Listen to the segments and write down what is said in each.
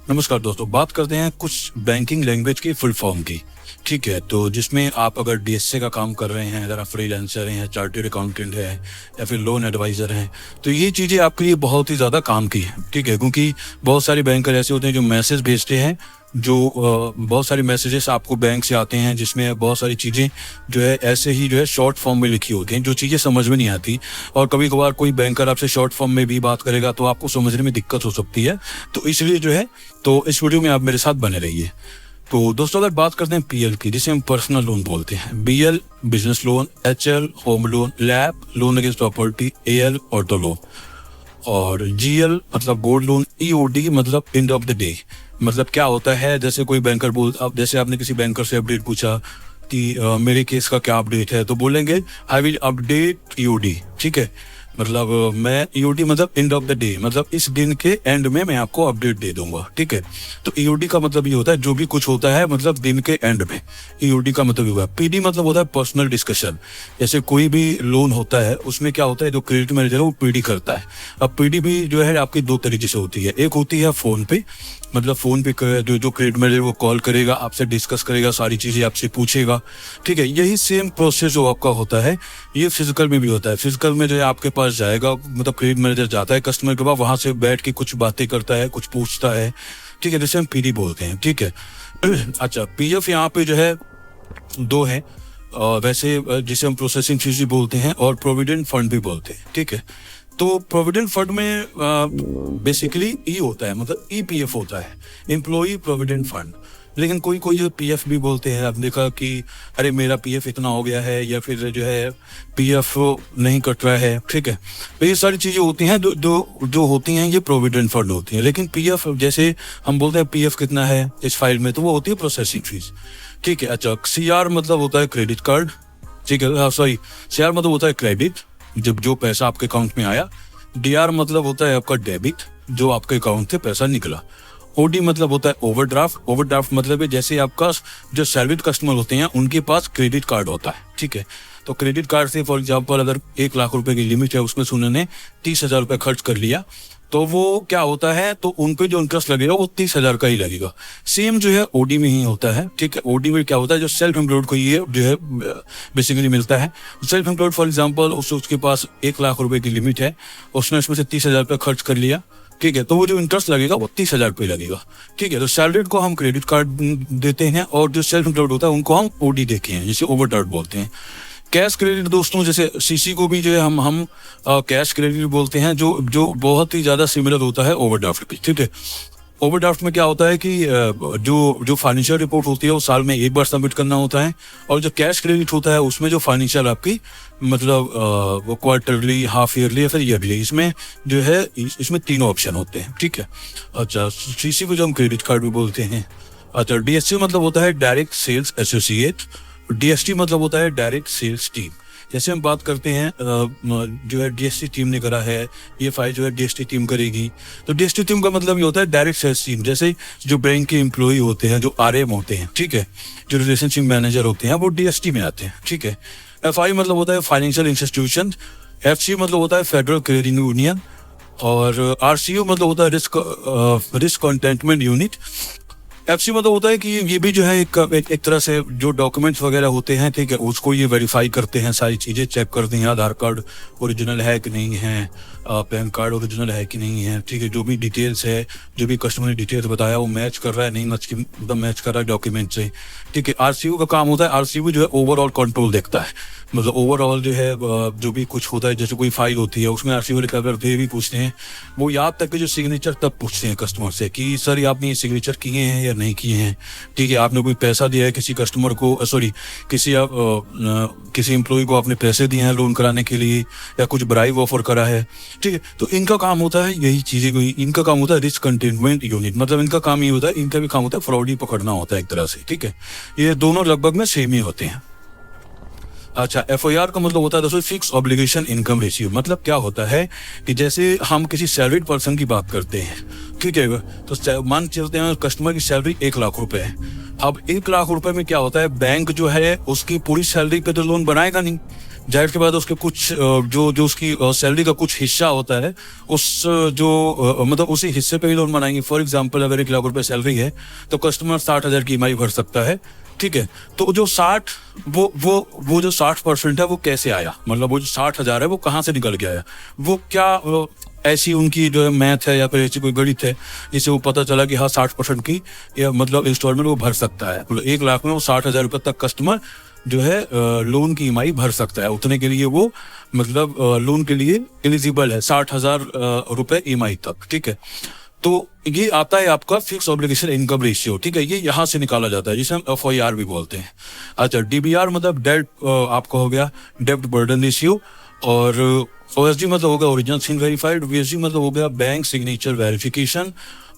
नमस्कार दोस्तों, बात करते हैं कुछ बैंकिंग लैंग्वेज की फुल फॉर्म की। ठीक है, तो जिसमें आप अगर डीएसए का काम कर रहे हैं, अगर आप फ्रीलांसर हैं, चार्टर्ड अकाउंटेंट है या फिर लोन एडवाइज़र हैं, तो ये चीज़ें आपके लिए बहुत ही ज़्यादा काम की हैं। ठीक है, क्योंकि बहुत सारे बैंकर ऐसे होते हैं जो मैसेज भेजते हैं, जो बहुत सारे मैसेजेस आपको बैंक से आते हैं जिसमें बहुत सारी चीज़ें जो है ऐसे ही जो है शॉर्ट फॉर्म में लिखी होती हैं, जो चीज़ें समझ में नहीं आती। और कभी कभार कोई बैंकर आपसे शॉर्ट फॉर्म में भी बात करेगा तो आपको समझने में दिक्कत हो सकती है। तो इसलिए जो है तो इस वीडियो में आप मेरे साथ बने रहिए। तो दोस्तों, अगर बात करते हैं पीएल की, जिसे हम पर्सनल लोन बोलते हैं, BL business loan, HL home loan, LAP loan against property, AL auto loan, और जीएल मतलब गोल्ड लोन, ईओडी मतलब एंड ऑफ द डे। मतलब क्या होता है, जैसे कोई बैंकर अब जैसे आपने किसी बैंकर से अपडेट पूछा कि मेरे केस का क्या अपडेट है, तो बोलेंगे आई विल अपडेट ईओडी। ठीक है, मतलब मैं ईओडी मतलब एंड ऑफ द डे, मतलब इस दिन के एंड में मैं आपको अपडेट दे दूंगा। ठीक है, तो ईओडी का मतलब ये होता है जो भी कुछ होता है मतलब दिन के एंड में, ईओडी का मतलब ये हुआ। पीडी मतलब होता है पर्सनल डिस्कशन। जैसे कोई भी लोन होता है उसमें क्या होता है, जो क्रेडिट मैनेजर है वो पीडी करता है। अब पीडी भी जो है आपकी दो तरीके से होती है। एक होती है फोन पे, मतलब फोन पे जो क्रेडिट मैनेजर वो कॉल करेगा, आपसे डिस्कस करेगा, सारी चीजें आपसे पूछेगा। ठीक है, यही सेम प्रोसेस जो आपका होता है ये फिजिकल में भी होता है। फिजिकल में जो है आपके पास जाएगा, मतलब क्रेडिट मैनेजर जाता है कस्टमर के पास, वहां से बैठ के कुछ बातें करता है, कुछ पूछता है। ठीक है, जैसे हम पीडी बोलते हैं। ठीक है, अच्छा, पीएफ यहाँ पे जो है दो है, वैसे जिसे हम प्रोसेसिंग फीस भी बोलते हैं और प्रोविडेंट फंड भी बोलते हैं। ठीक है, तो प्रोविडेंट फंड में बेसिकली ई होता है, मतलब ईपीएफ होता है, एम्प्लॉई प्रोविडेंट फंड। लेकिन कोई कोई जो पीएफ भी बोलते हैं, आपने देखा कि अरे मेरा पीएफ इतना हो गया है, या फिर जो है पीएफ नहीं कट रहा है। ठीक है, तो ये सारी चीज़ें होती हैं जो होती हैं, ये प्रोविडेंट फंड होती हैं। लेकिन पीएफ जैसे हम बोलते हैं पीएफ कितना है इस फाइल में, तो वो होती है प्रोसेसिंग फीस। ठीक है, अच्छा, सीआर मतलब होता है क्रेडिट कार्ड। ठीक है, सॉरी, सीआर मतलब होता है क्रेडिट, जब जो पैसा आपके अकाउंट में आया। डीआर मतलब होता है आपका डेबिट, जो आपके अकाउंट से पैसा निकला। ओडी मतलब होता है ओवरड्राफ्ट। ओवरड्राफ्ट मतलब है जैसे आपका जो सर्विस कस्टमर होते हैं उनके पास क्रेडिट कार्ड होता है। ठीक है, तो क्रेडिट कार्ड से फॉर एग्जांपल अगर 1 लाख रुपए की लिमिट है, उसमें से उन्होंने 30,000 रुपये खर्च कर लिया, तो वो क्या होता है, तो उन पे जो इंटरेस्ट लगेगा वो 30,000 का ही लगेगा। सेम जो है ओडी में ही होता है। ठीक है, ओडी में क्या होता है, जो सेल्फ एम्प्लॉयड को ये जो है बेसिकली मिलता है। सेल्फ एम्प्लॉयड फॉर एग्जांपल उसके पास 1 लाख रुपए की लिमिट है, उसने इसमें से 30,000 रुपये खर्च कर लिया। ठीक है, तो वो जो इंटरेस्ट लगेगा वो 30,000 रुपये लगेगा। ठीक है, तो सैलरीड को हम क्रेडिट कार्ड देते हैं, और जो सेल्फ एम्प्लॉयड होता है उनको हम ओडी देते हैं, जिसे ओवरड्राफ्ट बोलते हैं। कैश क्रेडिट दोस्तों, जैसे सीसी को भी जो है हम कैश क्रेडिट बोलते हैं, जो बहुत ही ज्यादा सिमिलर होता है ओवरड्राफ्ट पे। ठीक है, ओवरड्राफ्ट में क्या होता है कि जो फाइनेंशियल रिपोर्ट होती है वो साल में एक बार सबमिट करना होता है, और जो कैश क्रेडिट होता है उसमें जो फाइनेंशियल आपकी मतलब वो क्वार्टरली, हाफ ईयरली या फिर ईयरली, इसमें जो है इसमें तीनों ऑप्शन होते हैं। ठीक है, अच्छा, सीसी को जो हम क्रेडिट कार्ड भी बोलते हैं। अच्छा, डीएससी मतलब होता है डायरेक्ट सेल्स एसोसिएट। डीएसटी मतलब होता है डायरेक्ट सेल्स टीम। जैसे हम बात करते हैं जो है डीएसटी टीम ने करा है, ये फाइल जो है डीएसटी टीम करेगी। तो डीएसटी टीम का मतलब ये होता है डायरेक्ट सेल्स टीम। जैसे जो बैंक के एम्प्लॉय होते हैं, जो आरएम होते हैं, ठीक है, जो रिलेशनशिप मैनेजर होते हैं, वो डीएसटी में आते हैं। ठीक है, एफआई मतलब होता है फाइनेंशियल इंस्टीट्यूशन। एफसी मतलब होता है फेडरल क्रेडिट यूनियन, और आरसीयू मतलब होता है रिस्क कंटेनमेंट यूनिट। एफसी मतलब होता है कि ये भी जो है एक तरह से जो डॉक्यूमेंट्स वगैरह होते हैं, ठीक है, उसको ये वेरीफाई करते हैं, सारी चीज़ें चेक करते हैं, आधार कार्ड ओरिजिनल है कि नहीं है, पैन कार्ड ओरिजिनल है कि नहीं है। ठीक है, जो भी डिटेल्स है, जो भी कस्टमर ने डिटेल्स बताया वो मैच कर रहा है, नहीं मैच कर रहा है डॉक्यूमेंट से। ठीक है, आरसीयू का काम होता है, आरसीयू जो है ओवरऑल कंट्रोल देखता है, मतलब ओवरऑल जो है जो भी कुछ होता है, जैसे कोई फाइल होती है उसमें आरसीयू वाले करते भी पूछते हैं, वो याद तक कि जो सिग्नेचर तब पूछते हैं कस्टमर से कि सर आपने ये सिग्नेचर किए हैं या नहीं किए हैं। ठीक है, आपने कोई पैसा दिया है किसी कस्टमर को, सॉरी किसी एम्प्लॉय को आपने पैसे दिए हैं लोन कराने के लिए, या कुछ ब्राइब ऑफर करा है। ठीक है, तो इनका काम होता है यही चीजें, इनका काम होता है रिस्क कंटेनमेंट यूनिट। मतलब इनका काम ये होता है, इनका भी काम होता है फ्रॉडी पकड़ना होता है एक तरह से। ठीक है, ये दोनों लगभग में सेम ही होते हैं। अच्छा, एफओआर का मतलब होता है दोस्तों फिक्स ऑब्लिगेशन इनकम रेशियो। मतलब क्या होता है कि जैसे हम किसी सैलरीड पर्सन की बात करते हैं, ठीक है, तो मान चलते हैं कस्टमर की सैलरी 1 लाख रुपए है, अब 1 लाख रुपए में क्या होता है, बैंक जो है उसकी पूरी सैलरी पे तो लोन बनाएगा नहीं। जाहिर के बाद उसके कुछ जो उसकी सैलरी का कुछ हिस्सा होता है, उस मतलब उसी हिस्से पे ही लोन बनाएंगे। फॉर एग्जांपल अगर 1 लाख रुपए सैलरी है तो कस्टमर 60,000 की ईएमआई भर सकता है, ठीक है। तो जो 60 वो जो 60% है वो कैसे आया, मतलब वो जो 60,000 है वो कहाँ से निकल के आया, वो क्या ऐसी उनकी जो है मैथ है या फिर ऐसी कोई गणित है जिससे वो पता चला कि हाँ 60% की या मतलब इंस्टॉलमेंट वो भर सकता है। मतलब 1 लाख में वो 60,000 रुपये तक कस्टमर जो है लोन की ईएमआई भर सकता है, उतने के लिए वो मतलब लोन के लिए एलिजिबल है, 60,000 रुपये ईएमआई तक, ठीक है। तो ये आता है आपका फिक्स ऑब्लिगेशन इनकम रेशियो, ठीक है, ये यहाँ से निकाला जाता है जिसे हम FOIR भी बोलते हैं। अच्छा, DBR मतलब डेट आपका हो गया डेब्ट बर्डन रेशियो, और OSD मतलब हो गया ओरिजिनल सीन वेरीफाइड, VSD मतलब हो गया बैंक सिग्नेचर वेरिफिकेशन,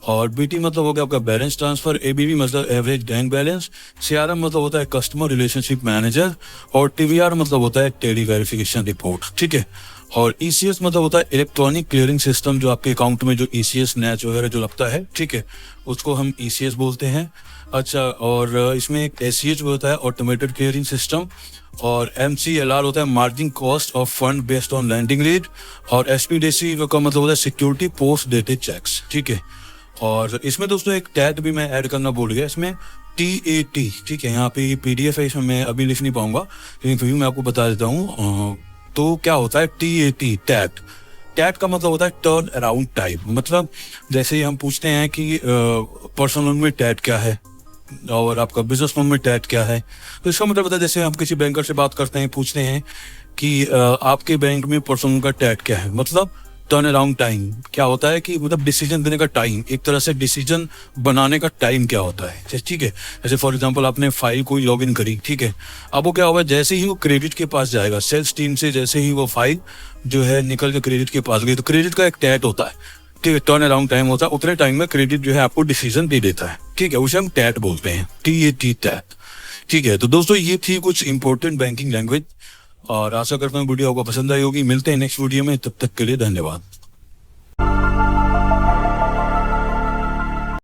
और BT मतलब हो गया आपका बैलेंस ट्रांसफर, ABB मतलब एवरेज बैंक बैलेंस, CRM मतलब होता है कस्टमर रिलेशनशिप मैनेजर, और TVR मतलब होता है टेली वेरिफिकेशन रिपोर्ट, ठीक है। और ECS मतलब होता है इलेक्ट्रॉनिक क्लियरिंग सिस्टम, जो आपके अकाउंट में जो ECS नैच वगैरह जो लगता है, ठीक है, उसको हम ECS बोलते हैं। अच्छा, और इसमें एक SCH होता है ऑटोमेटेड क्लियरिंग सिस्टम, और MCLR होता है margin cost of fund based on landing rate, और SPDC का मतलब होता है सिक्योरिटी पोस्ट डेटेड चेक्स, ठीक है। और इसमें दोस्तों एक टैग भी मैं ऐड करना भूल गया, इसमें TAT, ठीक है, यहाँ पे PDF है, इसमें मैं अभी लिख नहीं पाऊंगा लेकिन फिर भी मैं आपको बता देता हूँ। तो क्या होता है TAT, टैट का मतलब होता है टर्न अराउंड टाइम। मतलब जैसे ही हम पूछते हैं कि पर्सनल लोन में टैट क्या है और आपका बिजनेस लोन में टैट क्या है, तो इसका मतलब होता है जैसे हम किसी बैंकर से बात करते हैं, पूछते हैं कि आपके बैंक में पर्सनल लोन का टैट क्या है, मतलब टर्न अराउंड टाइम क्या होता है कि मतलब डिसीजन देने का टाइम, एक तरह से डिसीजन बनाने का टाइम क्या होता है, ठीक है। जैसे फॉर एग्जांपल आपने फाइल कोई लॉगिन करी, ठीक है, अब वो क्या होगा, जैसे ही वो क्रेडिट के पास जाएगा, सेल्स टीम से जैसे ही वो फाइल जो है निकल के क्रेडिट के पास गई, तो क्रेडिट का एक टैट होता है, ठीक है, टर्न अराउंड टाइम होता है, उतने टाइम में क्रेडिट जो है आपको डिसीजन दे देता है, ठीक है, उसे हम टैट बोलते हैं, TAT, टैट, ठीक है। तो दोस्तों ये थी कुछ इंपॉर्टेंट बैंकिंग लैंग्वेज, और आशा करता हूँ वीडियो आपको पसंद आई होगी। मिलते हैं नेक्स्ट वीडियो में, तब तक के लिए धन्यवाद।